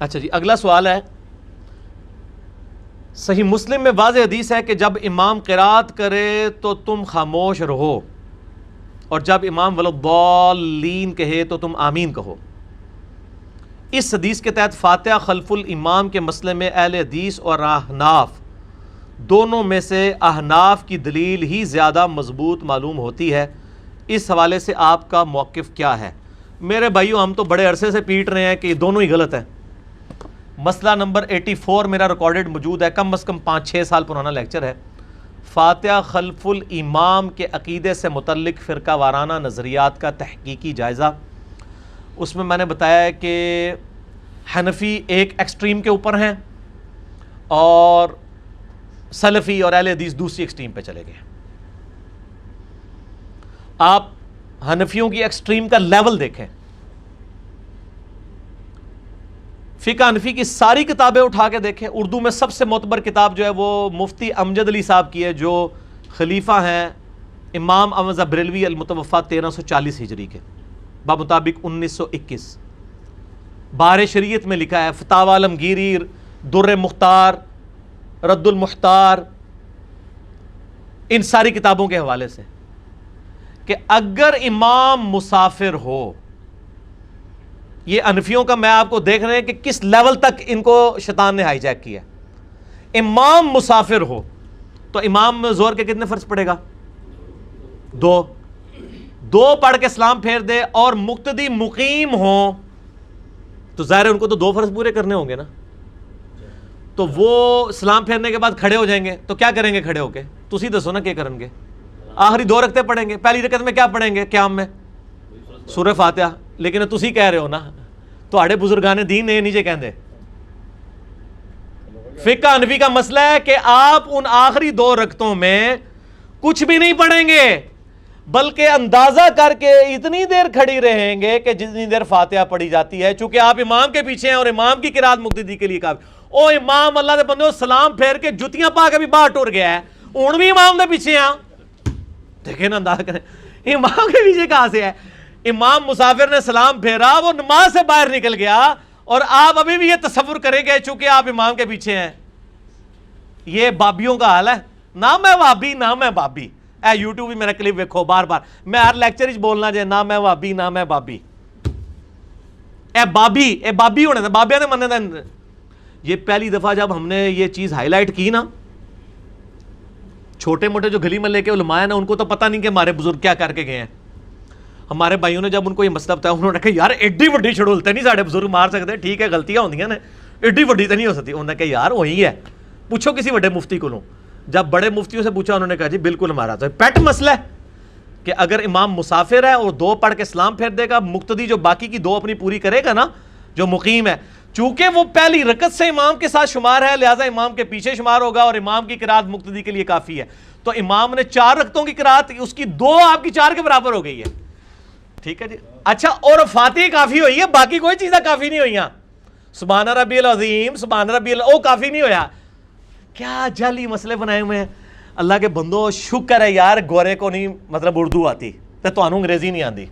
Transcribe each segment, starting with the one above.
اچھا جی، اگلا سوال ہے، صحیح مسلم میں واضح حدیث ہے کہ جب امام قرات کرے تو تم خاموش رہو، اور جب امام ولضالین کہے تو تم آمین کہو۔ اس حدیث کے تحت فاتحہ خلف الامام کے مسئلے میں اہل حدیث اور احناف دونوں میں سے احناف کی دلیل ہی زیادہ مضبوط معلوم ہوتی ہے، اس حوالے سے آپ کا موقف کیا ہے؟ میرے بھائیو، ہم تو بڑے عرصے سے پیٹ رہے ہیں کہ یہ دونوں ہی غلط ہیں۔ مسئلہ نمبر 84 میرا ریکارڈڈ موجود ہے، کم از کم 5-6 سال پرانا لیکچر ہے، فاتحہ خلف الامام کے عقیدے سے متعلق فرقہ وارانہ نظریات کا تحقیقی جائزہ۔ اس میں نے بتایا ہے کہ حنفی ایک ایکسٹریم کے اوپر ہیں اور سلفی اور اہل حدیث دوسری ایکسٹریم پہ چلے گئے۔ آپ حنفیوں کی ایکسٹریم کا لیول دیکھیں، فقہ حنفی کی ساری کتابیں اٹھا کے دیکھیں، اردو میں سب سے معتبر کتاب جو ہے وہ مفتی امجد علی صاحب کی ہے، جو خلیفہ ہیں امام احمد بریلوی المتوفی 1340 ہجری کے، بمطابق 1921۔ بار شریعت میں لکھا ہے، فتاوی عالمگیری، در مختار، رد المختار، ان ساری کتابوں کے حوالے سے، کہ اگر امام مسافر ہو، یہ حنفیوں کا میں آپ کو دیکھ رہے ہیں کہ کس لیول تک ان کو شیطان نے ہائی جیک کیا۔ امام مسافر ہو تو امام ظہر کے کتنے فرض پڑے گا؟ 2 پڑھ کے سلام پھیر دے، اور مقتدی مقیم ہوں تو ظاہر ہے ان کو تو 2 فرض پورے کرنے ہوں گے نا، تو وہ سلام پھیرنے کے بعد کھڑے ہو جائیں گے، تو کیا کریں گے کھڑے ہو کے؟ تسی دسو نا کیا کریں گے؟ آخری 2 رکعتیں پڑھیں گے، پہلی رکعت میں کیا پڑھیں گے قیام میں؟ سورہ فاتحہ۔ لیکن تسی کہہ رہے ہو نا، تہاڈے بزرگان دین نے نیچے کہندے۔ فقہ حنفی کا مسئلہ ہے کہ آپ ان آخری 2 رکعتوں میں کچھ بھی نہیں پڑھیں گے، بلکہ اندازہ کر کے اتنی دیر کھڑی رہیں گے کہ جتنی دیر فاتحہ پڑھی جاتی ہے، چونکہ آپ امام کے پیچھے ہیں اور امام کی قرات مقتدی کے لیے کافی۔ او امام اللہ دے بندے سلام پھیر کے جتیاں پا کے بھی باہر ٹر گیا ہے، ہن بھی امام دے پیچھے ہیں، دیکھیں نا، اندازہ کریں امام کے پیچھے کہاں سے ہے؟ امام مسافر نے سلام پھیرا، وہ نماز سے باہر نکل گیا، اور آپ ابھی بھی یہ تصور کریں گے چونکہ آپ امام کے پیچھے ہیں۔ یہ بابیوں کا حال ہے، نہ میں وابی نہ میں بابی۔ اے یوٹیوب بھی میرا کلپ ویکھو بار بار، میں ہر لیکچر ہی بولنا جائے نہ میں وابی نہ میں بابی۔ اے بابی ہونے تھے، بابیاں نے مننے تھے۔ یہ پہلی دفعہ جب ہم نے یہ چیز ہائی لائٹ کی نا، چھوٹے موٹے جو گلی محلے کے علماء ہیں نا، ان کو تو پتہ نہیں کہ ہمارے بزرگ کیا کر کے گئے ہیں۔ ہمارے بھائیوں نے جب ان کو یہ مسئلہ بتایا، انہوں نے کہا یار ایڈی وڈی چھڑولتے نہیں ساڑھے بزرگ مار سکتے، ٹھیک ہے غلطیاں ہوندیاں نے، ایڈی وڈی تو نہیں ہو سکتی۔ انہوں نے کہا یار وہی ہے، پوچھو کسی بڑے مفتی کو لوں۔ جب بڑے مفتیوں سے پوچھا، انہوں نے کہا جی بالکل ہمارا تو پیٹ مسئلہ ہے کہ اگر امام مسافر ہے اور 2 پڑھ کے سلام پھیر دے گا، مقتدی جو باقی کی 2 اپنی پوری کرے گا نا، جو مقیم ہے، چونکہ وہ پہلی رکعت سے امام کے ساتھ شمار ہے، لہٰذا امام کے پیچھے شمار ہوگا، اور امام کی قرات مقتدی کے لیے کافی ہے۔ تو امام نے 4 رکعتوں کی قرات، اس کی 2 آپ کی 4 کے برابر ہو گئی ہے، ٹھیک ہے جی۔ اچھا، اور فاتحہ کافی ہوئی ہے، باقی کوئی چیزیں کافی نہیں ہوئی ہیں۔ سبحان ربی العظیم، سبحان ربی او کافی نہیں ہویا۔ کیا جعلی مسئلے بنائے ہوئے ہیں اللہ کے بندو۔ شکر ہے یار گورے کو نہیں مطلب اردو آتی تے تانوں انگریزی نہیں آندی،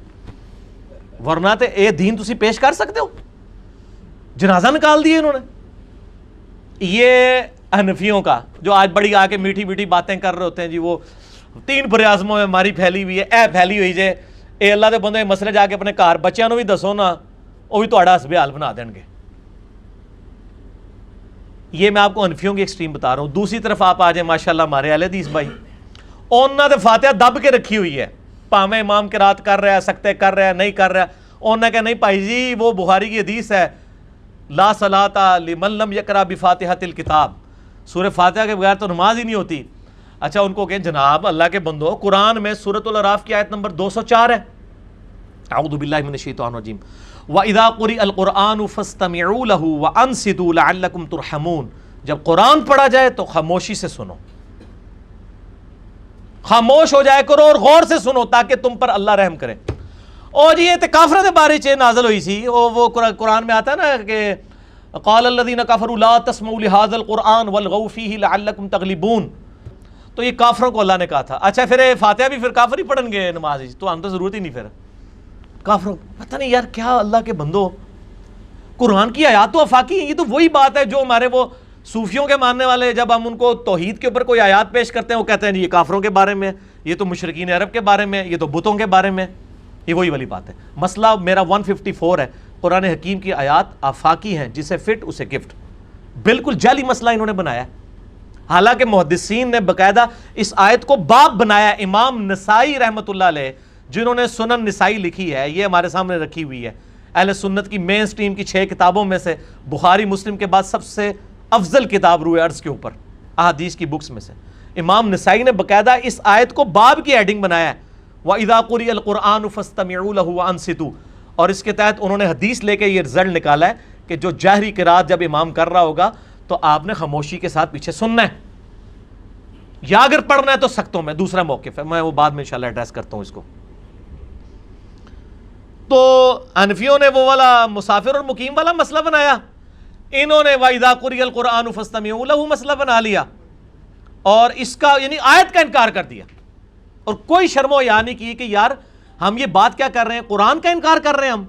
ورنہ تے اے دین تسی پیش کر سکتے ہو؟ جنازہ نکال دیے انہوں نے۔ یہ حنفیوں کا جو آج بڑی آ کے میٹھی میٹھی باتیں کر رہے ہوتے ہیں جی، وہ 3 بر اعظموں میں ہماری پھیلی ہوئی ہے، اے پھیلی ہوئی جے، اے اللہ دے بندے مسئلے جا کے اپنے گھر بچیاں نو بھی دسو نا، وہ بھی تہاڈا حسب حال بنا دین گے۔ یہ میں آپ کو حنفیوں کی ایکسٹریم بتا رہا ہوں۔ دوسری طرف آپ آ جائیں ماشاءاللہ ہمارے اہل حدیث بھائی، انہوں نے فاتحہ دب کے رکھی ہوئی ہے، پاویں امام قرات کر رہا ہے، سکتے کر رہا ہے، نہیں کر رہا ہے، انہوں نے کہا نہیں بھائی جی وہ بخاری کی حدیث ہے، لا صلاۃ لمن لم یقرأ بفاتحۃ الکتاب، سورہ فاتحہ کے بغیر تو نماز ہی نہیں ہوتی۔ اچھا ان کو کہیں جناب اللہ کے بندو، قرآن میں سورۃ الاعراف کی آیت نمبر 204 ہے، اعوذ باللہ من الشیطان الرجیم، وَإِذَا قُرِئَ الْقُرْآنُ فَاسْتَمِعُوا لَهُ وَأَنصِتُوا لَعَلَّكُمْ تُرْحَمُونَ۔ جب قرآن پڑھا جائے تو خاموشی سے سنو، خاموش ہو جائے کرو اور غور سے سنو تاکہ تم پر اللہ رحم کرے۔ اور جی یہ کافروں کے بارے چ نازل ہوئی سی، وہ قرآن میں آتا ہے نا کہ قال الذین کفروا لا تسمعوا لهذا القرآن والغوا فیہ لعلکم تغلبون، تو یہ کافروں کو اللہ نے کہا تھا۔ اچھا پھر فاتحہ بھی پھر کافر ہی پڑھن گے نماز، تو ہم تو ضرورت ہی نہیں، پھر کافروں پتہ نہیں یار کیا اللہ کے بندو، قرآن کی آیات تو آفاقی ہیں. یہ تو وہی بات ہے جو ہمارے وہ صوفیوں کے ماننے والے جب ہم ان کو توحید کے اوپر کوئی آیات پیش کرتے ہیں وہ کہتے ہیں یہ کافروں کے بارے میں, یہ تو مشرکین عرب کے بارے میں, یہ تو بتوں کے بارے میں. یہ وہی والی بات ہے. مسئلہ میرا 154 ہے, قرآن حکیم کی آیات آفاقی ہیں, جسے فٹ اسے گفٹ. بالکل جعلی مسئلہ انہوں نے بنایا, حالانکہ محدثین نے باقاعدہ اس آیت کو باب بنایا. امام نسائی رحمۃ اللہ علیہ جنہوں نے سنن نسائی لکھی ہے, یہ ہمارے سامنے رکھی ہوئی ہے, اہل سنت کی مین سٹریم کی 6 کتابوں میں سے بخاری مسلم کے بعد سب سے افضل کتاب روئے ارض کے اوپر احادیث کی بکس میں سے. امام نسائی نے باقاعدہ اس آیت کو باب کی ہیڈنگ بنایا ہے, وَإِذَا قُرِئَ الْقُرْآنُ فَاسْتَمِعُوا لَهُ وَأَنصِتُوا, اور اس کے تحت انہوں نے حدیث لے کے یہ رزلٹ نکالا ہے کہ جو جہری قرات جب امام کر رہا ہوگا تو آپ نے خاموشی کے ساتھ پیچھے سننا ہے, یا اگر پڑھنا ہے تو سختوں میں. دوسرا موقف ہے, میں وہ بعد میں انشاءاللہ ایڈریس کرتا ہوں اس کو. تو حنفیوں نے وہ والا مسافر اور مقیم والا مسئلہ بنایا, انہوں نے وَإِذَا قُرِئَ الْقُرْآنُ فَاسْتَمِعُوا لَهُ مسئلہ بنا لیا, اور اس کا یعنی آیت کا انکار کر دیا, اور کوئی شرم و حیا نہیں کی کہ یار ہم یہ بات کیا کر رہے ہیں, قرآن کا انکار کر رہے ہیں ہم.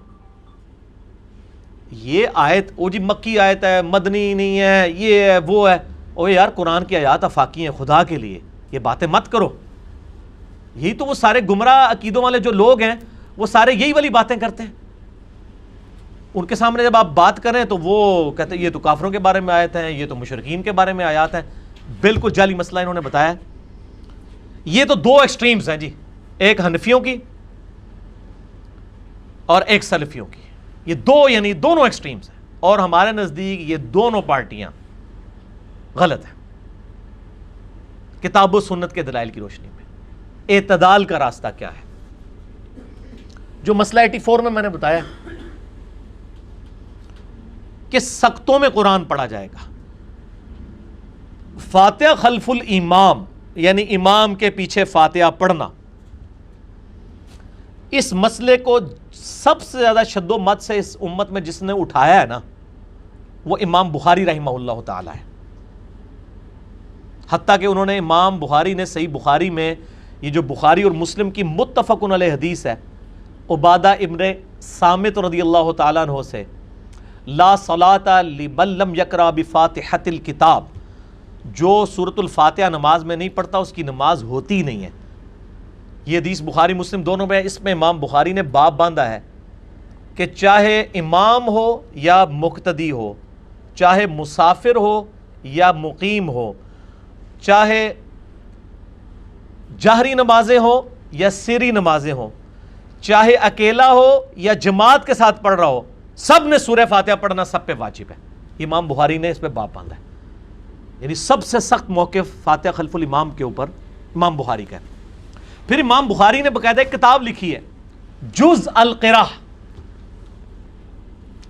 یہ آیت وہ جی مکی آیت ہے, مدنی نہیں ہے, یہ ہے وہ ہے. او یار قرآن کی آیات آفاقی ہیں, خدا کے لیے یہ باتیں مت کرو. یہی تو وہ سارے گمراہ عقیدوں والے جو لوگ ہیں وہ سارے یہی والی باتیں کرتے ہیں. ان کے سامنے جب آپ بات کریں تو وہ کہتے ہیں یہ تو کافروں کے بارے میں آیت ہیں, یہ تو مشرکین کے بارے میں آیات ہیں. بالکل جعلی مسئلہ انہوں نے بتایا. یہ تو 2 ایکسٹریمز ہیں جی, ایک حنفیوں کی اور ایک سلفیوں کی. یہ یعنی دونوں ایکسٹریمز ہیں, اور ہمارے نزدیک یہ دونوں پارٹیاں غلط ہیں. کتاب و سنت کے دلائل کی روشنی میں اعتدال کا راستہ کیا ہے؟ جو مسئلہ 84 میں نے بتایا کہ سختوں میں قرآن پڑھا جائے گا, فاتحہ خلف الامام یعنی امام کے پیچھے فاتحہ پڑھنا, اس مسئلے کو سب سے زیادہ شد و مت سے اس امت میں جس نے اٹھایا ہے نا, وہ امام بخاری رحمہ اللہ تعالی ہے. حتیٰ کہ انہوں نے امام بخاری نے صحیح بخاری میں یہ جو بخاری اور مسلم کی متفق علیہ حدیث ہے, عبادہ ابن صامت رضی اللہ تعالیٰ عنہ سے, لا صلاۃ لمن لم یقرأ بفاتحۃ الکتاب, جو سورۃ الفاتحہ نماز میں نہیں پڑھتا اس کی نماز ہوتی نہیں ہے. یہ حدیث بخاری مسلم دونوں میں, اس میں امام بخاری نے باب باندھا ہے کہ چاہے امام ہو یا مقتدی ہو, چاہے مسافر ہو یا مقیم ہو, چاہے جہری نمازیں ہوں یا سری نمازیں ہوں, چاہے اکیلا ہو یا جماعت کے ساتھ پڑھ رہا ہو, سب نے سورہ فاتحہ پڑھنا سب پہ واجب ہے. امام بخاری نے اس پہ باب باندھا ہے. یعنی سب سے سخت موقف فاتحہ خلف الامام کے اوپر امام بخاری کا ہے. پھر امام بخاری نے باقاعدہ ایک کتاب لکھی ہے جز القراءہ,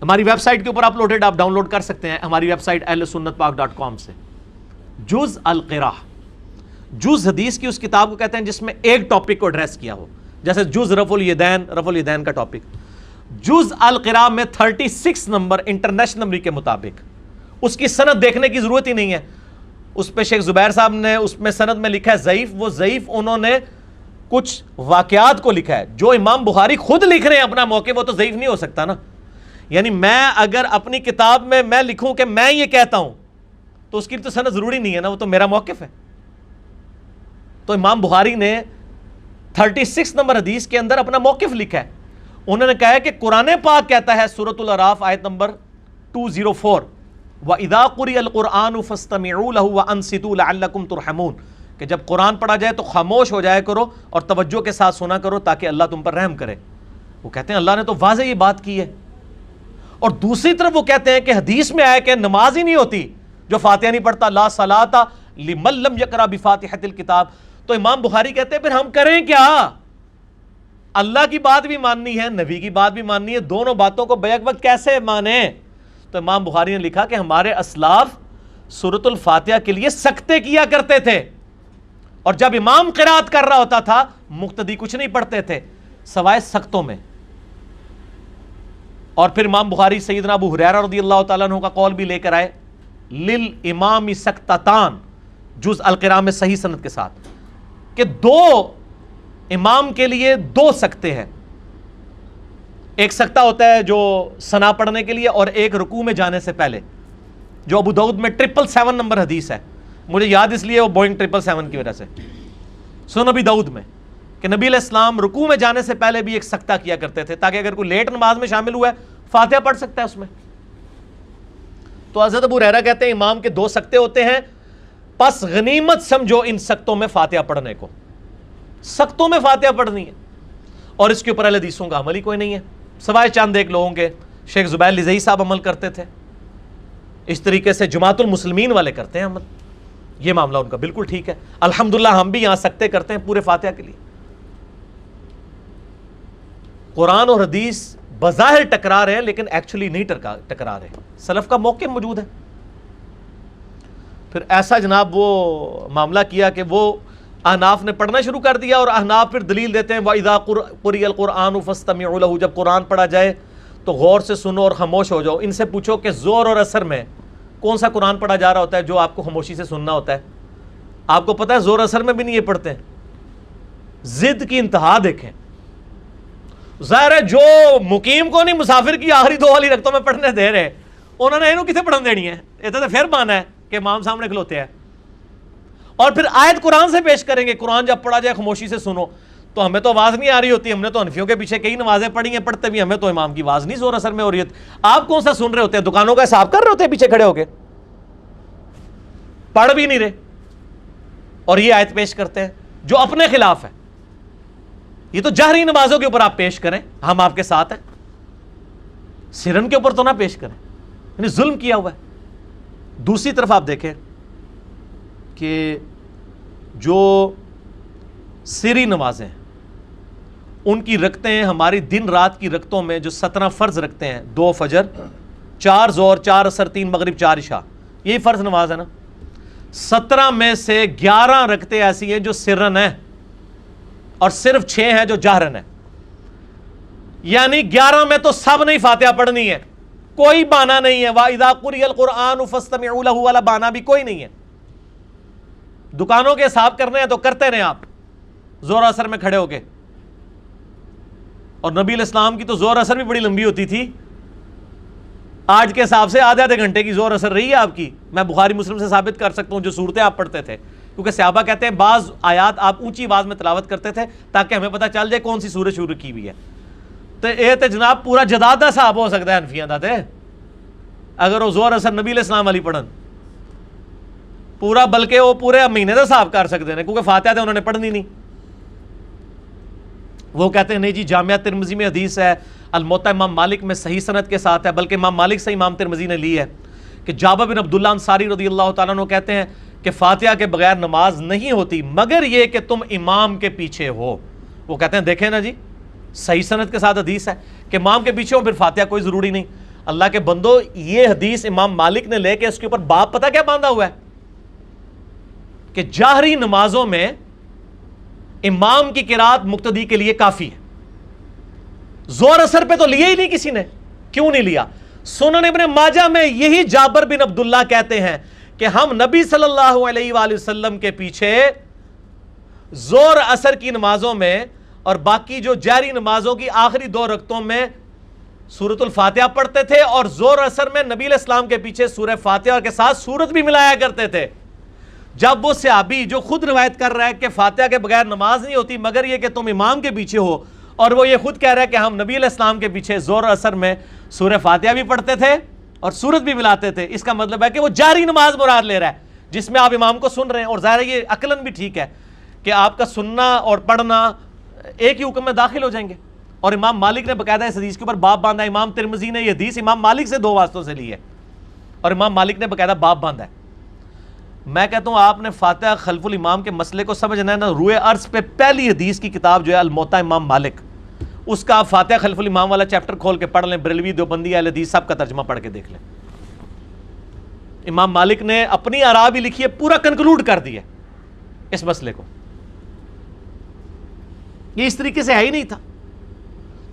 ہماری ویب سائٹ کے اوپر اپلوڈڈ, آپ ڈاؤن لوڈ کر سکتے ہیں ہماری ویب سائٹ ahlsunnatpak.com سے. جز القراءہ, جز حدیث کی اس کتاب کو کہتے ہیں جس میں ایک ٹاپک کو ایڈریس کیا ہو, جیسے جز رفع الیدین کا ٹاپک. جز القراءہ میں 36 نمبر انٹرنیشنل نمبر کے مطابق, اس کی سند دیکھنے کی ضرورت ہی نہیں ہے. اس پہ شیخ زبیر صاحب نے اس میں سند میں لکھا ہے ضعیف, وہ ضعیف انہوں نے کچھ واقعات کو لکھا ہے. جو امام بخاری خود لکھ رہے ہیں اپنا موقع, وہ تو ضعیف نہیں ہو سکتا نا. یعنی میں اگر اپنی کتاب میں میں لکھوں کہ میں یہ کہتا ہوں تو اس کی تو سند ضروری نہیں ہے نا, وہ تو میرا موقف ہے. تو امام بخاری نے 36 نمبر حدیث کے اندر اپنا موقف لکھا ہے. انہوں نے کہا ہے کہ قرآن پاک کہتا ہے سورۃ الاعراف آیت نمبر 204, وَإِذَا قُرِئَ الْقُرْآنُ فَاسْتَمِعُوا لَهُ وَأَنصِتُوا لَعَلَّكُمْ تُرْحَمُونَ, کہ جب قرآن پڑھا جائے تو خاموش ہو جائے کرو اور توجہ کے ساتھ سنا کرو تاکہ اللہ تم پر رحم کرے. وہ کہتے ہیں اللہ نے تو واضح یہ بات کی ہے. اور دوسری طرف وہ کہتے ہیں کہ حدیث میں آیا کہ نماز ہی نہیں ہوتی جو فاتحہ نہیں پڑھتا, لا صلاۃ لمن لم یقرأ بفاتحۃ الکتاب. تو امام بخاری کہتے ہیں پھر ہم کریں کیا؟ اللہ کی بات بھی ماننی ہے, نبی کی بات بھی ماننی ہے, دونوں باتوں کو بیک وقت کیسے مانیں؟ تو امام بخاری نے لکھا کہ ہمارے اسلاف سورۃ الفاتحہ کے لیے سکتے کیا کرتے تھے, اور جب امام قرات کر رہا ہوتا تھا مقتدی کچھ نہیں پڑھتے تھے سوائے سختوں میں. اور پھر امام بخاری سیدنا ابو ہریرہ رضی اللہ تعالیٰ عنہ کا قول بھی لے کر آئے, للامام سکتتان, جز القراء میں صحیح سند کے ساتھ, کہ 2 امام کے لیے 2 سکتے ہیں. ایک سکتہ ہوتا ہے جو ثنا پڑھنے کے لیے، اور ایک رکوع میں جانے سے پہلے، جو ابو داؤد میں 777 نمبر حدیث ہے، مجھے یاد اس لیے وہ بوئنگ 777 کی وجہ سے، سنن ابی داؤد میں، کہ نبی علیہ السلام رکوع میں جانے سے پہلے بھی ایک سکتہ کیا کرتے تھے، تاکہ اگر کوئی لیٹ نماز میں شامل ہوا ہے فاتحہ پڑھ سکتا ہے اس میں۔ تو حضرت ابو ہریرہ کہتے ہیں امام کے 2 سکتے ہوتے ہیں، پس غنیمت سمجھو ان سکتوں میں فاتحہ پڑھنے کو، سکتوں میں فاتحہ پڑھنی ہے، اور اس کے اوپر اہل حدیثوں کا عمل ہی کوئی نہیں ہے، سوائے چند ایک لوگوں کے۔ شیخ زبیر لزئی صاحب عمل کرتے تھے اس طریقے سے، جماعت المسلمین والے کرتے ہیں عمل، یہ معاملہ ان کا بالکل ٹھیک ہے۔ الحمدللہ ہم بھی یہاں سکتے کرتے ہیں پورے فاتحہ کے لیے۔ قرآن اور حدیث بظاہر ٹکرا رہے ہیں لیکن ایکچولی نہیں ٹکرا رہے، سلف کا موقع موجود ہے۔ پھر ایسا جناب وہ معاملہ کیا کہ وہ احناف نے پڑھنا شروع کر دیا، اور احناف پھر دلیل دیتے ہیں وَإِذَا قُرِئَ الْقُرْآنُ فَاسْتَمِعُوا لَهُ، جب قرآن پڑھا جائے تو غور سے سنو اور خاموش ہو جاؤ۔ ان سے پوچھو کہ زور اور اثر میں کون سا قرآن پڑھا جا رہا ہوتا ہے جو آپ کو خاموشی سے سننا ہوتا ہے؟ آپ کو پتہ ہے زور اثر میں بھی نہیں یہ پڑھتے ہیں۔ ضد کی انتہا دیکھیں، ظاہر ہے جو مقیم کو نہیں مسافر کی آخری 2 والی رکعتوں میں پڑھنے دے رہے، انہوں نے انہوں کتنے پڑھن دینی ہے؟ یہ تو پھر مانا ہے کہ امام سامنے کھلوتے ہیں، اور پھر آیت قرآن سے پیش کریں گے، قرآن جب پڑھا جائے خاموشی سے سنو۔ تو ہمیں تو آواز نہیں آ رہی ہوتی، ہم نے تو حنفیوں کے پیچھے کئی نمازیں پڑھی ہیں، پڑھتے بھی ہمیں تو امام کی آواز نہیں زور اثر میں ہو رہی ہے۔ آپ کون سا سن رہے ہوتے ہیں؟ دکانوں کا حساب کر رہے ہوتے ہیں پیچھے کھڑے ہو کے، پڑھ بھی نہیں رہے، اور یہ آیت پیش کرتے ہیں جو اپنے خلاف ہے۔ یہ تو جہری نمازوں کے اوپر آپ پیش کریں، ہم آپ کے ساتھ ہیں، سرن کے اوپر تو نہ پیش کریں، یعنی ظلم کیا ہوا ہے۔ دوسری طرف آپ دیکھیں کہ جو سری نمازیں ان کی رکھتے ہماری دن رات کی رکعتوں میں جو 17 فرض رکھتے ہیں، 2 فجر، 4 ظہر، 4 عصر، 3 مغرب، 4 عشاء، یہی فرض نماز ہے نا۔ 17 میں سے 11 رکعتیں ایسی ہیں جو سرن ہیں، اور صرف 6 ہیں جو جہرن ہیں، یعنی 11 میں تو سب نہیں فاتحہ پڑھنی ہے، کوئی بہانہ نہیں ہے۔ وَإِذَا قُرِئَ الْقُرْآنُ فَاسْتَمِعُوا لَهُ والا بہانہ بھی کوئی نہیں ہے۔ دکانوں کے حساب کرنے ہیں تو کرتے رہیں آپ زور اثر میں کھڑے ہو کے، اور نبی علیہ السلام کی تو زور اثر بھی بڑی لمبی ہوتی تھی، آج کے حساب سے آدھے گھنٹے کی زور اثر رہی ہے آپ کی۔ میں بخاری مسلم سے ثابت کر سکتا ہوں جو صورتیں آپ پڑھتے تھے، کیونکہ صحابہ کہتے ہیں بعض آیات آپ اونچی آواز میں تلاوت کرتے تھے تاکہ ہمیں پتہ چل جائے کون سی سورت شروع کی ہوئی ہے۔ تو یہ تو جناب پورا جدادہ صاحب ہو سکتا ہے حنفیاں دا تے، اگر وہ زور اثر نبی علیہ السلام والی پڑھن پورا، بلکہ وہ پورے مہینے کا حساب کر سکتے ہیں، کیونکہ فاتحہ تو انہوں نے پڑھنی نہیں۔ وہ کہتے ہیں نہیں جی، جامعہ ترمذی میں حدیث ہے، الموطا امام مالک میں صحیح سند کے ساتھ ہے، بلکہ امام مالک سے امام ترمذی نے لی ہے کہ جابر بن عبداللہ انصاری رضی اللہ تعالیٰ عنہ کہتے ہیں کہ فاتحہ کے بغیر نماز نہیں ہوتی مگر یہ کہ تم امام کے پیچھے ہو۔ وہ کہتے ہیں دیکھیں نا جی، صحیح سند کے ساتھ حدیث ہے کہ امام کے پیچھے ہو، پھر فاتحہ کوئی ضروری نہیں۔ اللہ کے بندو، یہ حدیث امام مالک نے لے کے اس کے اوپر باب پتہ کیا باندھا ہوا ہے کہ جاہری نمازوں میں امام کی قرات مقتدی کے لیے کافی ہے۔ زور اثر پہ تو لیا ہی نہیں کسی نے، کیوں نہیں لیا؟ سنن ابن ماجہ میں یہی جابر بن عبداللہ کہتے ہیں کہ ہم نبی صلی اللہ علیہ وآلہ وسلم کے پیچھے زور اثر کی نمازوں میں اور باقی جو جاری نمازوں کی آخری 2 رکعتوں میں سورۃ الفاتحہ پڑھتے تھے، اور زور اثر میں نبی علیہ السلام کے پیچھے سورہ فاتحہ کے ساتھ سورت بھی ملایا کرتے تھے۔ جب وہ صحابی جو خود روایت کر رہا ہے کہ فاتحہ کے بغیر نماز نہیں ہوتی مگر یہ کہ تم امام کے پیچھے ہو، اور وہ یہ خود کہہ رہا ہے کہ ہم نبی علیہ السلام کے پیچھے زور اثر میں سورہ فاتحہ بھی پڑھتے تھے اور سورت بھی ملاتے تھے، اس کا مطلب ہے کہ وہ جاری نماز مراد لے رہا ہے جس میں آپ امام کو سن رہے ہیں، اور ظاہر ہے یہ عقلاً بھی ٹھیک ہے کہ آپ کا سننا اور پڑھنا ایک ہی حکم میں داخل ہو جائیں گے۔ اور امام مالک نے باقاعدہ اس حدیث کے اوپر باب باندھا ہے، امام ترمذی نے یہ حدیث امام مالک سے 2 واسطوں سے لی ہے، اور امام مالک نے باقاعدہ باب باندھا ہے۔ میں کہتا ہوں آپ نے فاتحہ خلف الامام کے مسئلے کو سمجھنا ہے نا، روئے عرض پہ پہلی حدیث کی کتاب جو ہے الموطا امام مالک، اس کا آپ فاتحہ خلف الامام والا چیپٹر کھول کے پڑھ لیں، بریلوی، دیوبندی، اہل حدیث سب کا ترجمہ پڑھ کے دیکھ لیں۔ امام مالک نے اپنی آراء بھی لکھی ہے، پورا کنکلوڈ کر دیا اس مسئلے کو، یہ اس طریقے سے ہے ہی نہیں تھا۔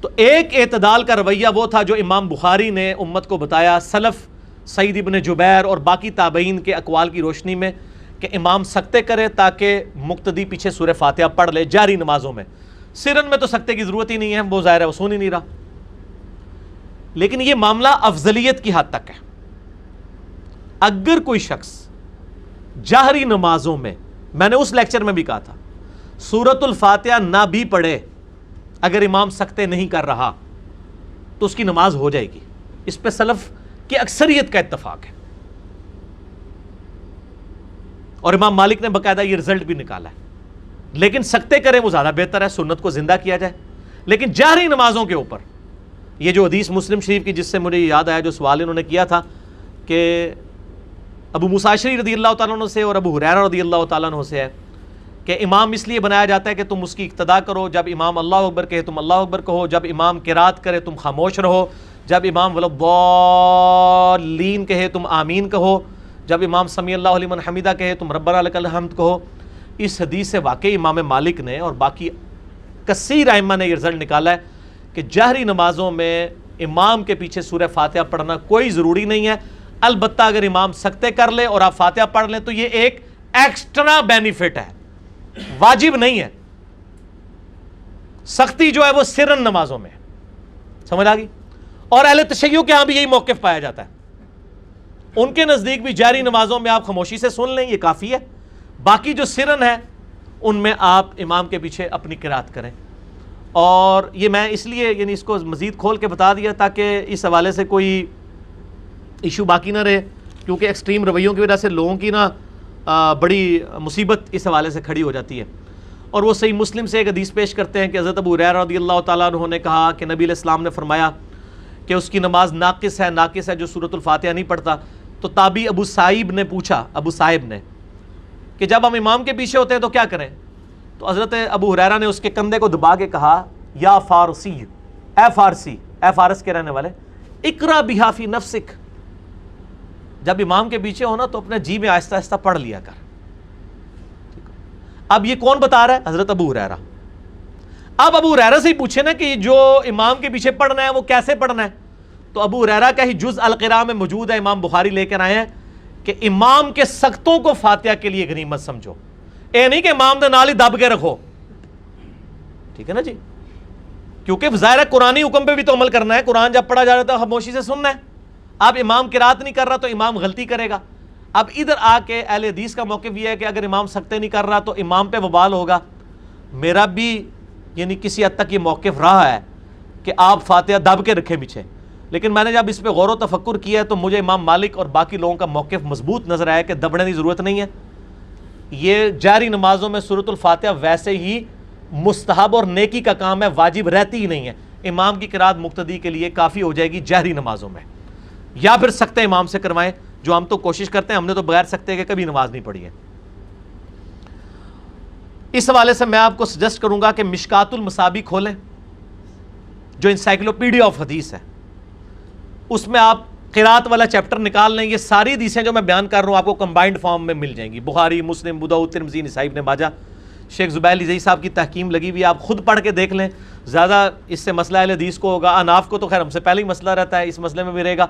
تو ایک اعتدال کا رویہ وہ تھا جو امام بخاری نے امت کو بتایا سلف سعید ابن جبیر اور باقی تابعین کے اقوال کی روشنی میں، کہ امام سکتے کرے تاکہ مقتدی پیچھے سورہ فاتحہ پڑھ لے جاری نمازوں میں۔ سرن میں تو سکتے کی ضرورت ہی نہیں ہے، وہ ظاہر ہے وہ سن ہی نہیں رہا۔ لیکن یہ معاملہ افضلیت کی حد تک ہے. اگر کوئی شخص جہری نمازوں میں نے اس لیکچر میں بھی کہا تھا, سورۃ الفاتحہ نہ بھی پڑھے اگر امام سکتے نہیں کر رہا تو اس کی نماز ہو جائے گی. اس پہ سلف کی اکثریت کا اتفاق ہے, اور امام مالک نے باقاعدہ یہ رزلٹ بھی نکالا ہے. لیکن سکتے کریں وہ زیادہ بہتر ہے, سنت کو زندہ کیا جائے. لیکن جہری نمازوں کے اوپر یہ جو حدیث مسلم شریف کی, جس سے مجھے یاد آیا جو سوال انہوں نے کیا تھا کہ ابو موسیٰ اشعری رضی اللہ تعالیٰ عنہ سے اور ابو ہریرہ رضی اللہ تعالیٰ عنہ سے ہے کہ امام اس لیے بنایا جاتا ہے کہ تم اس کی اقتداء کرو, جب امام اللہ اکبر کہے تم اللہ اکبر کہو, جب امام قرات کرے تم خاموش رہو, جب امام ولضالین کہے تم آمین کہو, جب امام سمیع اللہ لمن حمیدہ کہے تم ربنا لک الحمد کہو. اس حدیث سے واقعی امام مالک نے اور باقی کثیر ائمہ نے یہ رزلٹ نکالا ہے کہ جہری نمازوں میں امام کے پیچھے سورہ فاتحہ پڑھنا کوئی ضروری نہیں ہے. البتہ اگر امام سکتے کر لے اور آپ فاتحہ پڑھ لیں تو یہ ایک ایکسٹرا بینیفٹ ہے, واجب نہیں ہے. سختی جو ہے وہ سرن نمازوں میں, سمجھ آ گئی. اور اہل تشیع کے ہاں بھی یہی موقف پایا جاتا ہے. ان کے نزدیک بھی جہری نمازوں میں آپ خاموشی سے سن لیں یہ کافی ہے, باقی جو سرن ہے ان میں آپ امام کے پیچھے اپنی قرات کریں. اور یہ میں اس لیے یعنی اس کو مزید کھول کے بتا دیا تاکہ اس حوالے سے کوئی ایشو باقی نہ رہے, کیونکہ ایکسٹریم رویوں کی وجہ سے لوگوں کی بڑی مصیبت اس حوالے سے کھڑی ہو جاتی ہے. اور وہ صحیح مسلم سے ایک حدیث پیش کرتے ہیں کہ حضرت ابو ہریرہ رضی اللہ تعالیٰ عنہ نے کہا کہ نبی علیہ السلام نے فرمایا کہ اس کی نماز ناقص ہے جو سورۃ الفاتحہ نہیں پڑھتا. تو تابعی ابو صائب نے پوچھا, ابو صائب نے, کہ جب ہم امام کے پیچھے ہوتے ہیں تو کیا کریں؟ تو حضرت ابو ہریرہ نے اس کے کندھے کو دبا کے کہا, یا فارسی, اے فارسی, اے فارس کے رہنے والے, اقرا بہا فی نفسک, جب امام کے پیچھے ہونا تو اپنے جی میں آہستہ آہستہ پڑھ لیا کر. اب یہ کون بتا رہا ہے؟ حضرت ابو ہریرہ. اب ابو ہریرہ سے ہی پوچھے نا کہ جو امام کے پیچھے پڑھنا ہے وہ کیسے پڑھنا ہے, تو ابو ہریرہ کا ہی جز القراء میں موجود ہے, امام بخاری لے کر آئے ہیں کہ امام کے سختوں کو فاتحہ کے لیے غنیمت سمجھو, اے نہیں کہ امام دے نال ہی دب کے رکھو. ٹھیک ہے نا جی, کیونکہ ظاہر ہے قرآنی حکم پہ بھی تو عمل کرنا ہے. قرآن جب پڑھا جا رہا ہے تو خاموشی سے سننا ہے. اب امام قرات نہیں کر رہا تو امام غلطی کرے گا. اب ادھر آ کے اہل حدیث کا موقف یہ ہے کہ اگر امام سکتے نہیں کر رہا تو امام پہ وبال ہوگا. میرا بھی یعنی کسی حد تک یہ موقف رہا ہے کہ آپ فاتحہ دب کے رکھیں پیچھے, لیکن میں نے جب اس پہ غور و تفکر کیا ہے تو مجھے امام مالک اور باقی لوگوں کا موقف مضبوط نظر آیا کہ دبنے کی ضرورت نہیں ہے. یہ جہری نمازوں میں سورۃ الفاتحہ ویسے ہی مستحب اور نیکی کا کام ہے, واجب رہتی ہی نہیں ہے. امام کی قرات مقتدی کے لیے کافی ہو جائے گی جہری نمازوں میں, یا پھر سکتے امام سے کروائیں, جو ہم تو کوشش کرتے ہیں. ہم نے تو بغیر سکتے کے کبھی نماز نہیں پڑھی ہے. اس حوالے سے میں آپ کو سجیسٹ کروں گا کہ مشکات المصابیح کھولیں, جو انسائکلوپیڈیا آف حدیث ہے, اس میں آپ قرات والا چیپٹر نکال لیں. یہ ساری حدیثیں جو میں بیان کر رہا ہوں آپ کو کمبائنڈ فارم میں مل جائیں گی, بخاری, مسلم, ابو داؤد, ترمذی, نسائی, ابن ماجہ. شیخ زبیر علی صاحب کی تحکیم لگی ہوئی, آپ خود پڑھ کے دیکھ لیں. زیادہ اس سے مسئلہ اہل حدیث کو ہوگا, اناف کو تو خیر ہم سے پہلے ہی مسئلہ رہتا ہے, اس مسئلے میں بھی رہے گا.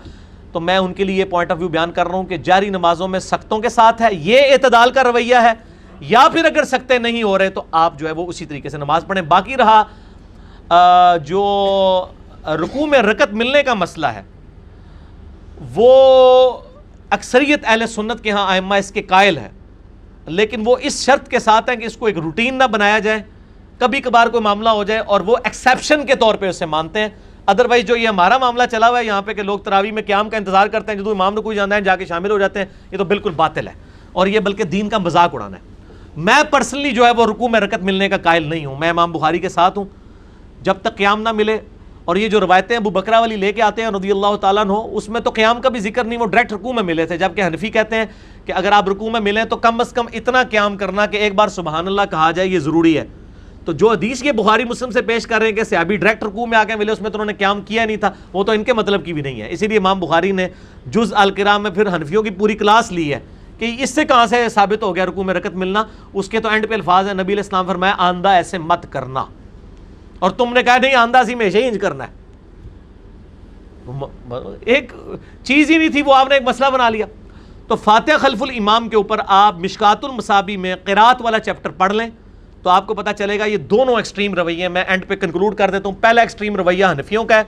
تو میں ان کے لیے پوائنٹ آف ویو بیان کر رہا ہوں کہ جاری نمازوں میں سختوں کے ساتھ ہے, یہ اعتدال کا رویہ ہے, یا پھر اگر سکتے نہیں ہو رہے تو آپ جو ہے وہ اسی طریقے سے نماز پڑھیں. باقی رہا جو رکوع میں رکعت ملنے کا مسئلہ ہے, وہ اکثریت اہل سنت کے ہاں ائمہ اس کے قائل ہے, لیکن وہ اس شرط کے ساتھ ہے کہ اس کو ایک روٹین نہ بنایا جائے. کبھی کبھار کوئی معاملہ ہو جائے اور وہ ایکسیپشن کے طور پہ اسے مانتے ہیں. ادروائز جو یہ ہمارا معاملہ چلا ہوا ہے یہاں پہ کہ لوگ تراویح میں قیام کا انتظار کرتے ہیں, جدو امام رکوع جانا ہے جا کے شامل ہو جاتے ہیں, یہ تو بالکل باطل ہے, اور یہ بلکہ دین کا مذاق اڑانا ہے. میں پرسنلی جو ہے وہ رکوع میں رکعت ملنے کا قائل نہیں ہوں. میں امام بخاری کے ساتھ ہوں, جب تک قیام نہ ملے. اور یہ جو روایتیں ابو بکرہ والی لے کے آتے ہیں رضی اللہ تعالیٰ عنہ, اس میں تو قیام کا بھی ذکر نہیں, وہ ڈائریکٹ رکوع میں ملے تھے. جبکہ حنفی کہتے ہیں کہ اگر آپ رکوع میں ملیں تو کم از کم اتنا قیام کرنا کہ ایک بار سبحان اللہ کہا جائے, یہ ضروری ہے. تو جو حدیث یہ بخاری مسلم سے پیش کر رہے ہیں کہ صحابی ڈائریکٹ رکوع میں آ کے ملے, اس میں تو انہوں نے قیام کیا نہیں تھا, وہ تو ان کے مطلب کی بھی نہیں ہے. اسی لیے امام بخاری نے جز القراء میں پھر حنفیوں کی پوری کلاس لی ہے کہ اس سے کہاں سے ثابت ہو گیا رکوع میں رکعت ملنا. اس کے تو اینڈ پہ الفاظ ہیں, نبی علیہ السلام فرمایا آندہ ایسے مت کرنا, اور تم نے کہا نہیں آندہ سی میں ہی کرنا ہے. ایک چیز ہی نہیں تھی, وہ آپ نے ایک مسئلہ بنا لیا. تو فاتحہ خلف الامام کے اوپر آپ مشکات المصابیح میں قرات والا چیپٹر پڑھ لیں تو آپ کو پتہ چلے گا. یہ دونوں ایکسٹریم رویے ہیں. میں اینڈ پہ کنکلوڈ کر دیتا ہوں. پہلا ایکسٹریم رویہ حنفیوں کا ہے,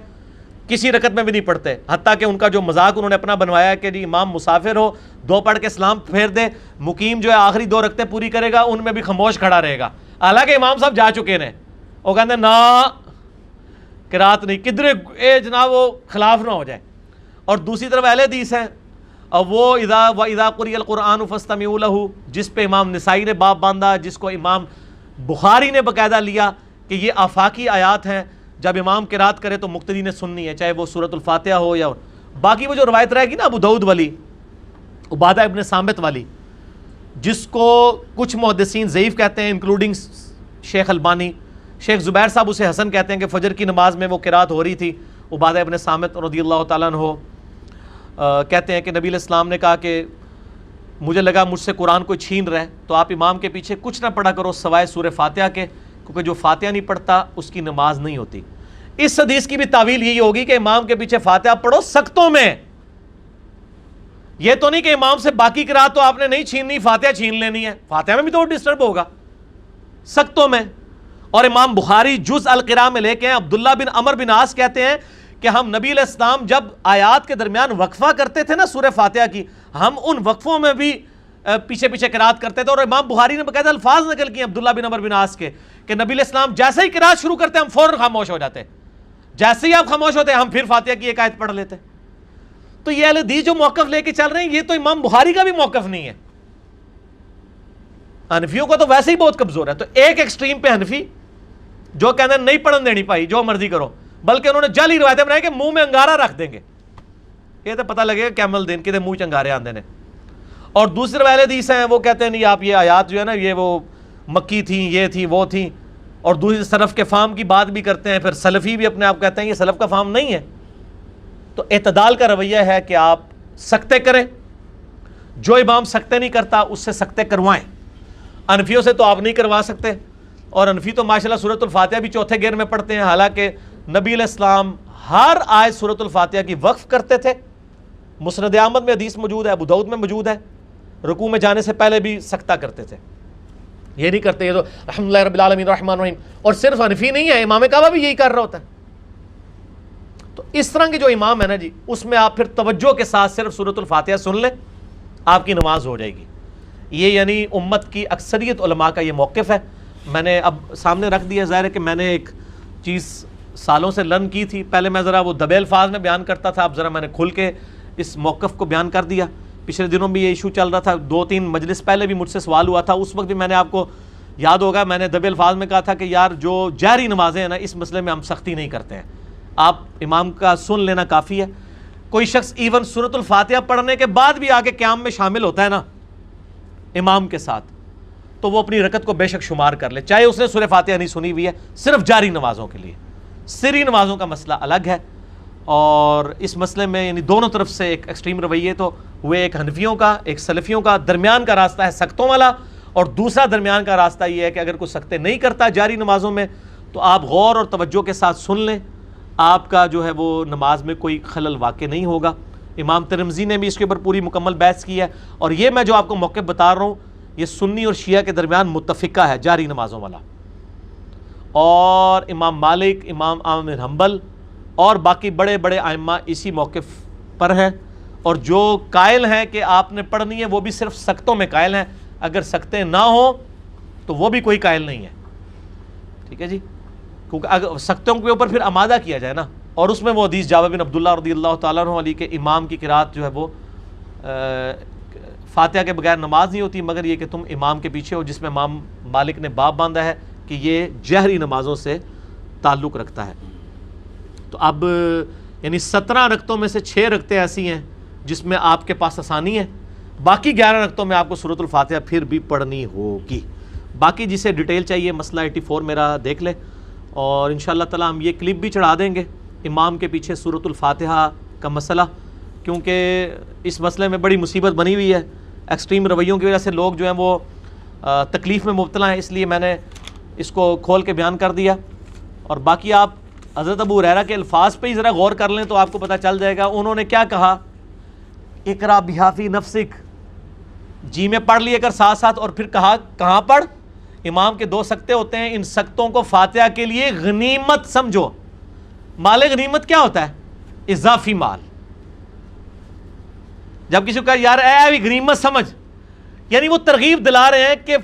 کسی رکعت میں بھی نہیں پڑھتے، حتیٰ کہ ان کا جو مذاق انہوں نے اپنا بنوایا کہ جی امام مسافر ہو 2 پڑھ کے سلام پھیر دے، مقیم جو ہے آخری 2 رکعتیں پوری کرے گا، ان میں بھی خاموش کھڑا رہے گا، حالانکہ امام صاحب جا چکے ہیں، وہ کہتے ہیں نا قرات نہیں، کدھر اے جناب وہ خلاف نہ ہو جائے۔ اور دوسری طرف اہل حدیث ہیں، اور وہ اذا قرئ القرآن فاستمعوا لہ، جس پہ امام نسائی نے باب باندھا، جس کو امام بخاری نے باقاعدہ لیا کہ یہ آفاقی آیات ہیں، جب امام قرات کرے تو مقتدی نے سننی ہے، چاہے وہ سورۃ الفاتحہ ہو یا باقی وہ جو روایت رہے گی نا ابو داؤد والی، عبادہ ابن صامت والی، جس کو کچھ محدثین ضعیف کہتے ہیں انکلوڈنگ شیخ البانی، شیخ زبیر صاحب اسے حسن کہتے ہیں کہ فجر کی نماز میں وہ قرات ہو رہی تھی، عبادہ ابن صامت رضی اللہ تعالیٰ عنہ کہتے ہیں کہ نبی علیہ السلام نے کہا کہ مجھے لگا مجھ سے قرآن کوئی چھین رہا ہے، تو آپ امام کے پیچھے کچھ نہ پڑھا کرو سوائے سورہ فاتحہ کے، کیونکہ جو فاتحہ نہیں پڑھتا اس کی نماز نہیں ہوتی۔ اس حدیث کی بھی تعویل یہی ہوگی کہ امام کے پیچھے فاتحہ پڑھو سختوں میں، یہ تو نہیں کہ امام سے باقی قرات تو آپ نے نہیں چھیننی، فاتحہ چھین لینی ہے، فاتحہ میں بھی تو ڈسٹرب ہوگا سختوں میں۔ اور امام بخاری جز القراء میں لے کے ہیں، عبداللہ بن عمر بن عاص کہتے ہیں کہ ہم نبی علیہ السلام جب آیات کے درمیان وقفہ کرتے تھے نا سورہ فاتحہ کی، ہم ان وقفوں میں بھی پیچھے پیچھے قرات کرتے تھے، اور امام بخاری نے باقاعدہ الفاظ نقل کیے عبداللہ بن عمر بن عاص کے کہ نبی علیہ السلام جیسے ہی قرات شروع کرتے ہم فوراً خاموش ہو جاتے، جیسے ہی آپ خاموش ہوتے ہم پھر فاتحہ کی ایک آیت پڑھ لیتے۔ تو یہ اہل حدیث جو موقف لے کے چل رہے ہیں، یہ تو امام بخاری کا بھی موقف نہیں ہے۔ حنفیوں کو تو ویسے ہی بہت کمزور ہے، تو ایک ایکسٹریم پہ حنفی جو کہتے ہیں نہیں پڑھن دینی پائی، جو مرضی کرو، بلکہ انہوں نے جعلی روایتیں بنائی کہ منہ میں انگارہ رکھ دیں گے، یہ تو پتہ لگے گا کیمل دین کے منہ چنگارے آندے نے۔ اور دوسرے اہل حدیث ہیں وہ کہتے ہیں نہیں آپ یہ آیات جو ہے نا یہ وہ مکی تھیں، یہ تھی وہ تھیں، اور دوسری سلف کے فہم کی بات بھی کرتے ہیں، پھر سلفی بھی اپنے آپ کہتے ہیں یہ سلف کا فہم نہیں ہے۔ تو اعتدال کا رویہ ہے کہ آپ سکتے کریں، جو امام سکتے نہیں کرتا اس سے سکتے کروائیں۔ حنفیوں سے تو آپ نہیں کروا سکتے، اور حنفی تو ماشاءاللہ سورۃ الفاتحہ بھی چوتھے گیئر میں پڑھتے ہیں، حالانکہ نبی علیہ السلام ہر آیت سورۃ الفاتحہ کی وقف کرتے تھے، مسند احمد میں حدیث موجود ہے، ابو داؤد میں موجود ہے، رکوع میں جانے سے پہلے بھی سکتہ کرتے تھے، یہ نہیں کرتے، یہ تو الحمدللہ رب العالمین الرحمن الرحیم۔ اور صرف حنفی نہیں ہے، امام کعبہ بھی یہی کر رہا ہوتا ہے۔ تو اس طرح کے جو امام ہے نا جی، اس میں آپ پھر توجہ کے ساتھ صرف سورۃ الفاتحہ سن لیں، آپ کی نماز ہو جائے گی۔ یہ یعنی امت کی اکثریت علماء کا یہ موقف ہے۔ میں نے اب سامنے رکھ دیا، ظاہر ہے کہ میں نے ایک چیز سالوں سے لرن کی تھی، پہلے میں ذرا وہ دبے الفاظ میں بیان کرتا تھا، اب ذرا میں نے کھل کے اس موقف کو بیان کر دیا۔ پچھلے دنوں بھی یہ ایشو چل رہا تھا، 2-3 مجلس پہلے بھی مجھ سے سوال ہوا تھا، اس وقت بھی میں نے آپ کو یاد ہوگا میں نے دبے الفاظ میں کہا تھا کہ یار جو جہری نمازیں ہیں نا اس مسئلے میں ہم سختی نہیں کرتے ہیں، آپ امام کا سن لینا کافی ہے۔ کوئی شخص ایون سورۃ الفاتحہ پڑھنے کے بعد بھی آگے قیام میں شامل ہوتا ہے نا امام کے ساتھ، تو وہ اپنی رکعت کو بے شک شمار کر لے، چاہے اس نے سورہ فاتحہ نہیں سنی ہوئی ہے، صرف جاری نمازوں کے لیے۔ سری نمازوں کا مسئلہ الگ ہے، اور اس مسئلے میں یعنی دونوں طرف سے ایک ایکسٹریم رویے تو ہوئے، ایک حنفیوں کا ایک سلفیوں کا، درمیان کا راستہ ہے سختوں والا، اور دوسرا درمیان کا راستہ یہ ہے کہ اگر کوئی سختے نہیں کرتا جاری نمازوں میں تو آپ غور اور توجہ کے ساتھ سن لیں، آپ کا جو ہے وہ نماز میں کوئی خلل واقع نہیں ہوگا۔ امام ترمذی نے بھی اس کے اوپر پوری مکمل بحث کی ہے، اور یہ میں جو آپ کو موقف بتا رہا ہوں یہ سنی اور شیعہ کے درمیان متفقہ ہے جاری نمازوں والا، اور امام مالک، امام احمد بن حنبل اور باقی بڑے بڑے ائمہ اسی موقف پر ہیں، اور جو قائل ہیں کہ آپ نے پڑھنی ہے وہ بھی صرف سختوں میں قائل ہیں، اگر سکتے نہ ہوں تو وہ بھی کوئی قائل نہیں ہے، ٹھیک ہے جی، کیونکہ اگر سختوں کے اوپر پھر آمادہ کیا جائے نا، اور اس میں وہ حدیث جابر بن عبداللہ رضی اللہ تعالیٰ عنہ علی کے امام کی قرات جو ہے وہ فاتحہ کے بغیر نماز نہیں ہوتی مگر یہ کہ تم امام کے پیچھے ہو، جس میں امام مالک نے باب باندھا ہے کہ یہ جہری نمازوں سے تعلق رکھتا ہے۔ تو اب یعنی 17 رکعتوں میں سے 6 رکعتیں ایسی ہیں جس میں آپ کے پاس آسانی ہے، باقی 11 رکعتوں میں آپ کو سورۃ الفاتحہ پھر بھی پڑھنی ہوگی۔ باقی جسے ڈیٹیل چاہیے مسئلہ 84 میرا دیکھ لے، اور انشاءاللہ تعالی ہم یہ کلپ بھی چڑھا دیں گے امام کے پیچھے سورۃ الفاتحہ کا مسئلہ، کیونکہ اس مسئلے میں بڑی مصیبت بنی ہوئی ہے، ایکسٹریم رویوں کی وجہ سے لوگ جو ہیں وہ تکلیف میں مبتلا ہیں، اس لیے میں نے اس کو کھول کے بیان کر دیا۔ اور باقی آپ حضرت ابو ہریرہ کے الفاظ پہ ہی ذرا غور کر لیں تو آپ کو پتہ چل جائے گا انہوں نے کیا کہا، اقرا بہا فی نفسک، جی میں پڑھ لیے کر ساتھ ساتھ، اور پھر کہا کہاں پڑھ، امام کے 2 سکتے ہوتے ہیں، ان سکتوں کو فاتحہ کے لیے غنیمت سمجھو۔ مال غنیمت کیا ہوتا ہے؟ اضافی مال. جب کسی کو کہا یار اے بھی غنیمت سمجھ، یعنی وہ ترغیب دلا رہے ہیں کہ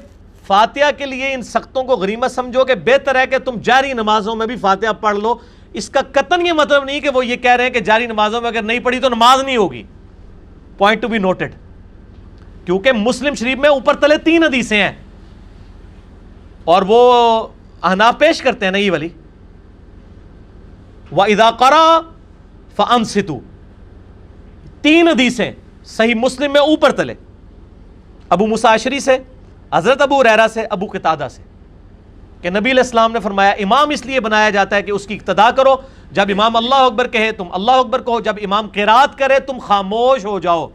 فاتحہ کے لیے ان سختوں کو غنیمت سمجھو کہ بہتر ہے کہ تم جاری نمازوں میں بھی فاتحہ پڑھ لو. اس کا قطعاً یہ مطلب نہیں کہ وہ یہ کہہ رہے ہیں کہ جاری نمازوں میں اگر نہیں پڑھی تو نماز نہیں ہوگی. Point to be noted. کیونکہ مسلم شریف میں اوپر تلے 3 حدیثیں ہیں اور وہ احناف پیش کرتے ہیں نا یہ والی، وَإِذَا قَرَأَ فَأَنصِتُوا، 3 حدیثیں صحیح مسلم میں اوپر تلے، ابو موسیٰ اشعری سے، حضرت ابو ہریرہ سے، ابو قتادہ سے، کہ نبی علیہ السلام نے فرمایا امام اس لیے بنایا جاتا ہے کہ اس کی اقتداء کرو. جب امام اللہ اکبر کہے تم اللہ اکبر کہو، جب امام قرات کرے تم خاموش ہو جاؤ،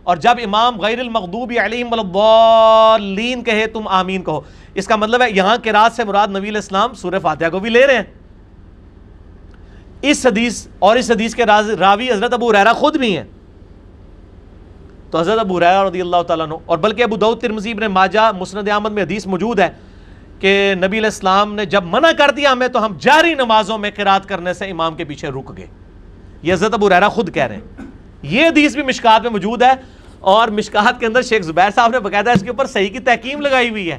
اور جب امام غیر المغضوب علیہم ولا الضالین کہے تم آمین کہو. اس کا مطلب ہے یہاں قرات سے مراد نبی علیہ السلام سورہ فاتحہ کو بھی لے رہے ہیں. اس حدیث اور اس حدیث کے راوی حضرت ابو ہریرہ خود بھی ہیں. تو حضرت ابو ہریرہ رضی اللہ تعالیٰ عنہ، اور بلکہ ابو داؤد، ترمذی، ابن ماجہ، مسند احمد میں حدیث موجود ہے کہ نبی علیہ السلام نے جب منع کر دیا ہمیں تو ہم جاری نمازوں میں قرات کرنے سے امام کے پیچھے رک گئے. یہ حضرت ابو ہریرہ خود کہہ رہے ہیں. یہ حدیث بھی مشکات میں موجود ہے، اور مشکات کے اندر شیخ زبیر صاحب نے باقاعدہ اس کے اوپر صحیح کی تحکیم لگائی ہوئی ہے.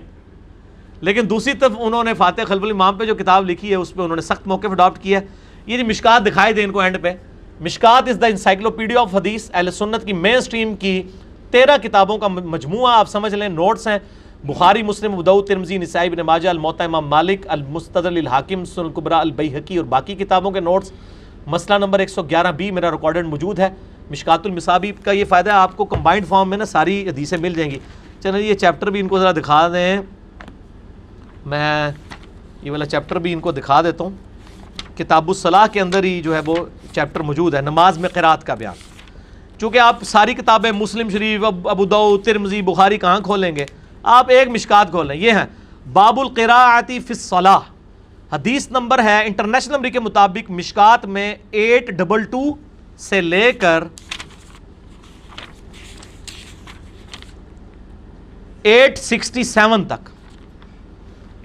لیکن دوسری طرف انہوں نے فاتح خلف الامام پہ جو کتاب لکھی ہے اس پہ انہوں نے سخت موقف اڈاپٹ کیا ہے. یہ مشکات دکھائی دے ان کو اینڈ پہ. مشکات از دا انسائکلوپیڈیا آف حدیث، اہل سنت کی مین سٹریم کی 13 کتابوں کا مجموعہ آپ سمجھ لیں. نوٹس ہیں بخاری، مسلم، ابو داؤد، ترمذی، نسائی، ابن ماجہ، الموطا امام مالک، المستدرک للحاکم، سنن الکبریٰ البیہقی اور باقی کتابوں کے نوٹس. مسئلہ نمبر 111B میرا ریکارڈڈ موجود ہے. مشکات المصابیح کا یہ فائدہ ہے آپ کو کمبائنڈ فارم میں نا ساری حدیثیں مل جائیں گی. چلیں یہ چیپٹر بھی ان کو ذرا دکھا دیں. میں یہ والا چیپٹر بھی ان کو دکھا دیتا ہوں. کتاب الصلاح کے اندر ہی جو ہے وہ چیپٹر موجود ہے، نماز میں قرات کا بیان. چونکہ آپ ساری کتابیں مسلم شریف، ابو داؤد، ترمذی، بخاری کہاں کھولیں گے، آپ ایک مشکات کھولیں. یہ ہے باب القراءۃ فی الصلاح. حدیث نمبر ہے انٹرنیشنل نمبر کے مطابق مشکات میں 822 سے لے کر 867 تک،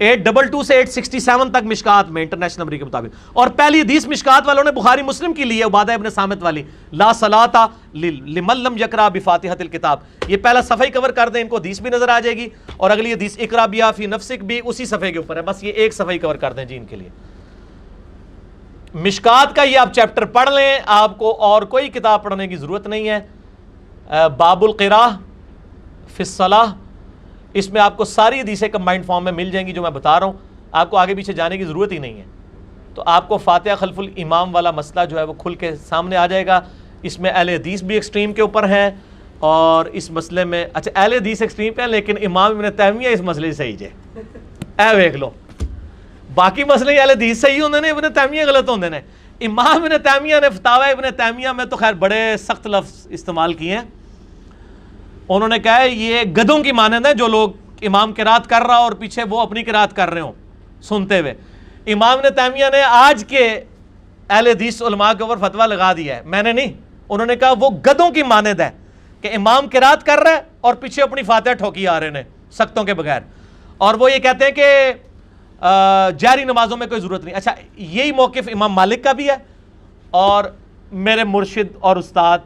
822 سے 867 تک مشکات میں انٹرنیشنل نمبر کے مطابق. اور پہلی حدیث مشکات والوں نے بخاری مسلم کی لی ہے، عبادہ ابن صامت والی، لا صلاۃ لمن لم یقرأ بفاتحۃ الکتاب. یہ پہلا صفحہ ہی کور کر دیں، ان کو حدیث بھی نظر آ جائے گی، اور اگلی حدیث اقرأ بہا فی نفسک بھی اسی صفحے کے اوپر ہے. بس یہ ایک صفحہ ہی کور کر دیں جی ان کے لیے. مشکات کا یہ آپ چیپٹر پڑھ لیں، آپ کو اور کوئی کتاب پڑھنے کی ضرورت نہیں ہے. باب القراءۃ فی الصلاح، اس میں آپ کو ساری حدیثیں کمبائنڈ فارم میں مل جائیں گی جو میں بتا رہا ہوں. آپ کو آگے پیچھے جانے کی ضرورت ہی نہیں ہے. تو آپ کو فاتحہ خلف الامام والا مسئلہ جو ہے وہ کھل کے سامنے آ جائے گا. اس میں اہل حدیث بھی ایکسٹریم کے اوپر ہیں، اور اس مسئلے میں اچھا اہل حدیث ایکسٹریم پہ ہیں لیکن امام ابن تیمیہ اس مسئلے سے صحیح جے اے دیکھ لو. باقی مسئلے اہل حدیث صحیح ہوندے نے، ابن تیمیہ غلط ہوندے نے. امام ابن تیمیہ نے فتاوی ابن تیمیہ میں تو خیر بڑے سخت لفظ استعمال کیے ہیں. انہوں نے کہا ہے یہ گدھوں کی مانند ہے جو لوگ امام قرات کر رہا اور پیچھے وہ اپنی قرات کر رہے ہوں سنتے ہوئے. امام ابن تیمیہ نے آج کے اہل حدیث علماء کے اوپر فتویٰ لگا دیا ہے، میں نے نہیں. انہوں نے کہا وہ گدھوں کی مانند ہے کہ امام قرات کر رہا ہے اور پیچھے اپنی فاتحہ ٹھوکی آ رہے ہیں سختوں کے بغیر، اور وہ یہ کہتے ہیں کہ جاری نمازوں میں کوئی ضرورت نہیں. اچھا یہی موقف امام مالک کا بھی ہے، اور میرے مرشد اور استاد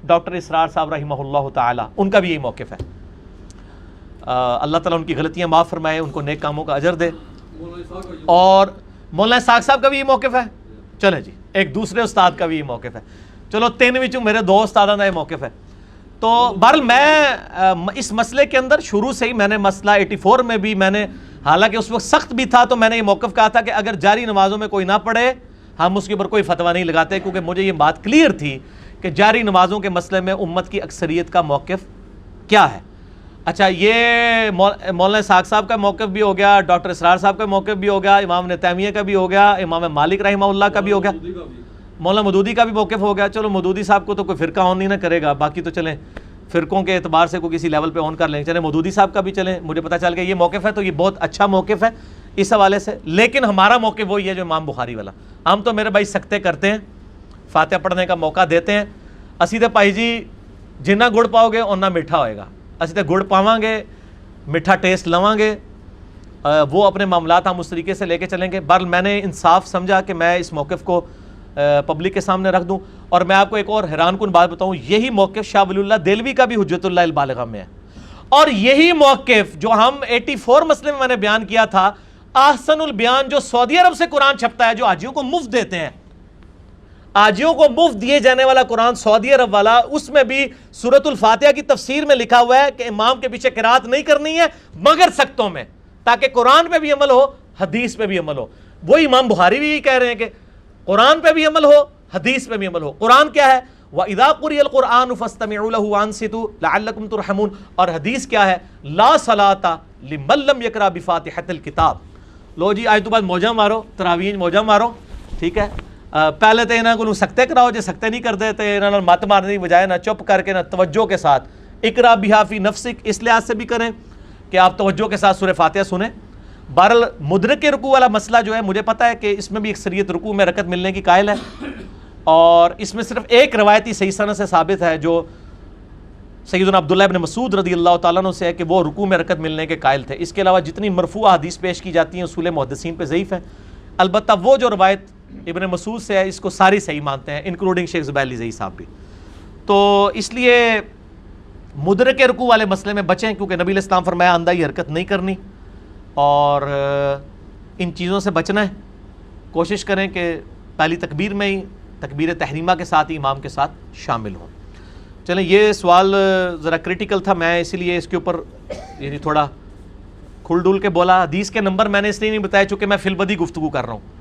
ڈاکٹر اسرار صاحب رحمہ اللہ تعالی ان کا بھی یہی موقف ہے. اللہ تعالیٰ ان کی غلطیاں معاف فرمائے، ان کو نیک کاموں کا اجر دے. اور مولانا اسحاق صاحب کا بھی یہ موقف ہے. چلیں جی ایک دوسرے استاد کا بھی یہ موقف ہے. چلو 3 وچوں میرے 2 استادوں کا یہ موقف ہے. تو بہرحال میں اس مسئلے کے اندر شروع سے ہی میں نے مسئلہ 84 میں بھی میں نے، حالانکہ اس وقت سخت بھی تھا، تو میں نے یہ موقف کہا تھا کہ اگر جاری نمازوں میں کوئی نہ پڑھے ہم اس کے اوپر کوئی فتویٰ نہیں لگاتے، کیونکہ مجھے یہ بات کلیئر تھی کہ جاری نمازوں کے مسئلے میں امت کی اکثریت کا موقف کیا ہے. اچھا یہ مولانا اسحاق صاحب کا موقف بھی ہو گیا، ڈاکٹر اسرار صاحب کا موقف بھی ہو گیا، امام ابن تیمیہ کا بھی ہو گیا، امام مالک رحمہ اللہ کا بھی ہو گیا، مولانا مودودی کا بھی موقف ہو گیا. چلو مودودی صاحب کو تو کوئی فرقہ آن نہیں نہ کرے گا، باقی تو چلیں فرقوں کے اعتبار سے کوئی کسی لیول پہ آن کر لیں. چلیں مودودی صاحب کا بھی چلیں، مجھے پتہ چل گیا یہ موقف ہے تو یہ بہت اچھا موقف ہے اس حوالے سے. لیکن ہمارا موقف وہی ہے جو امام بخاری والا. ہم تو میرے بھائی سکتے کرتے ہیں، فاتحہ پڑھنے کا موقع دیتے ہیں. اسی تے بھائی جی جنہ گڑ پاؤ گے اُنہ میٹھا ہوئے گا. اسی تے گڑ پاواں گے، میٹھا ٹیسٹ لواں گے، وہ اپنے معاملات ہم اس طریقے سے لے کے چلیں گے. بہرحال میں نے انصاف سمجھا کہ میں اس موقف کو پبلک کے سامنے رکھ دوں. اور میں آپ کو ایک اور حیران کن بات بتاؤں, یہی موقف شاہ ولی اللہ دہلوی کا بھی حجت اللہ البالغہ میں ہے, اور یہی موقف جو ہم 84 مسئلے میں نے بیان کیا تھا, احسن البیان جو سعودی عرب سے قرآن چھپتا ہے, جو حاجیوں کو مفت دیتے ہیں, حاجیوں کو مفت دیے جانے والا قرآن سعودی عرب والا, اس میں بھی سورۃ الفاتحہ کی تفسیر میں لکھا ہوا ہے کہ امام کے پیچھے قرات نہیں کرنی ہے مگر سکتوں میں, تاکہ قرآن پہ بھی عمل ہو, حدیث پہ بھی عمل ہو. وہی امام بخاری بھی کہہ رہے ہیں کہ قرآن پہ بھی عمل ہو, حدیث پہ بھی عمل ہو. قرآن کیا ہے؟ وَإِذَا قُرِئَ الْقُرْآنُ فَاسْتَمِعُوا لَهُ وَأَنصِتُوا لَعَلَّكُمْ تُرْحَمُونَ. اور حدیث کیا ہے؟ لَا صَلَاةَ لِمَن لَّمْ يَقْرَأْ بِفَاتِحَةِ الْكِتَابِ. لو جی آج تو بعد موجہ مارو, تراویح موجہ مارو, ٹھیک ہے. پہلے تو انہاں کو سکتے کراؤ, جے سکتے نہیں کرتے تو انہاں مت مارنے کی بجائے نہ چپ کر کے نہ توجہ کے ساتھ اقرا بہا فی نفسک, اس لحاظ سے بھی کریں کہ آپ توجہ کے ساتھ سورہ فاتحہ سنیں. بہرحال مدرک کے رکوع والا مسئلہ جو ہے, مجھے پتہ ہے کہ اس میں بھی اکثریت رکوع میں رکعت ملنے کی قائل ہے, اور اس میں صرف ایک روایتی صحیح سند سے ثابت ہے جو سیدنا عبداللہ ابن مسعود رضی اللہ تعالیٰ عنہ سے ہے کہ وہ رکوع میں رکعت ملنے کے قائل تھے. اس کے علاوہ جتنی مرفوع حدیث پیش کی جاتی ہیں اصول محدثین پہ ضعیف ہے. البتہ وہ جو روایت ابن مسعود سے ہے اس کو ساری صحیح مانتے ہیں, انکلوڈنگ شیخ زبیر علی زئی صاحب بھی. تو اس لیے مدرک رکوع والے مسئلے میں بچیں, کیونکہ نبی علیہ السلام فرمایا اندھائی حرکت نہیں کرنی, اور ان چیزوں سے بچنا ہے. کوشش کریں کہ پہلی تکبیر میں ہی تکبیر تحریمہ کے ساتھ ہی امام کے ساتھ شامل ہوں. چلیں, یہ سوال ذرا کریٹیکل تھا, میں اسی لیے اس کے اوپر یعنی تھوڑا کھل ڈول کے بولا. حدیث کے نمبر میں نے اس لیے نہیں بتایا چونکہ میں فی البدی گفتگو کر رہا ہوں.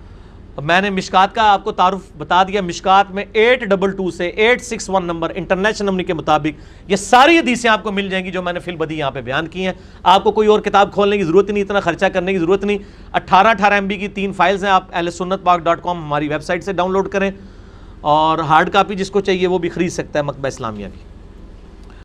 میں نے مشکات کا آپ کو تعارف بتا دیا. مشکات میں 822 سے 861 نمبر انٹرنیشنل نمبر کے مطابق یہ ساری حدیثیں آپ کو مل جائیں گی جو میں نے فی البدی یہاں پہ بیان کی ہیں. آپ کو کوئی اور کتاب کھولنے کی ضرورت نہیں, اتنا خرچہ کرنے کی ضرورت نہیں. 18 MB کی 3 فائلز ہیں, آپ ahlsunnatpak.com ہماری ویب سائٹ سے ڈاؤن لوڈ کریں, اور ہارڈ کاپی جس کو چاہیے وہ بھی خرید سکتا ہے مکتبہ اسلامیہ کی.